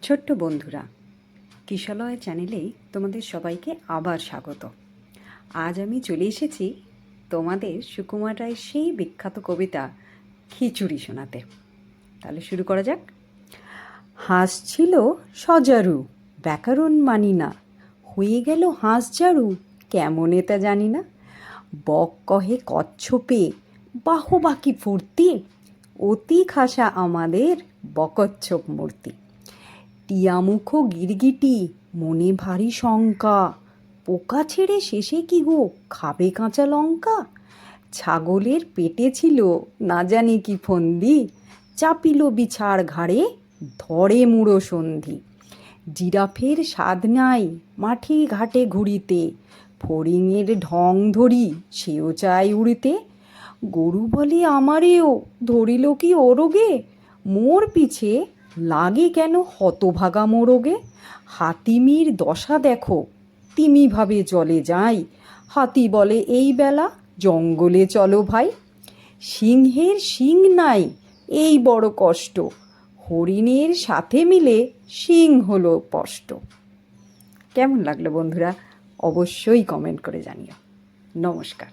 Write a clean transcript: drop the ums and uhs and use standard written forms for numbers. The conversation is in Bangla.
ছোট্ট বন্ধুরা, কিশলয় চ্যানেলে তোমাদের সবাইকে আবার স্বাগত। আজ আমি চলে এসেছি তোমাদের সুকুমার রায়ের সেই বিখ্যাত কবিতা খিচুড়ি শোনাতে। তাহলে শুরু করা যাক। হাসছিল সজারু, ব্যাকরণ মানি না, হয়ে গেল হাঁসঝাড়ু, কেমনে তা জানি না। বক কহে কচ্ছপে, বাহবাকি ফুর্তি, অতি খাসা আমাদের বকচ্ছপ মূর্তি। টিয়ামুখ গিরগিটি, মনে ভারী শঙ্কা, পোকা ছেড়ে শেষে কি গো খাবে কাঁচা লঙ্কা। ছাগলের পেটে ছিল না জানি কি ফন্দি, চাপিল বিছার ঘাড়ে, ধরে মুড়ো সন্ধি। জিরাফের স্বাদ নাই মাঠে ঘাটে ঘুরিতে, ফড়িংয়ের ঢং ধরি সেও চায় উড়িতে। গরু বলে আমারেও ধরিল কি ওরগে, মোর পিছে লাগে কেন হতভাগা মোরগে। হাতিমির দশা দেখো, তিমি ভাবে জলে যাই, হাতি বলে এই বেলা জঙ্গলে চলো ভাই। সিংহের শিং নাই এই বড় কষ্ট, হরিণের সাথে মিলে শিং হলো স্পষ্ট। কেমন লাগলো বন্ধুরা? অবশ্যই কমেন্ট করে জানিও। নমস্কার।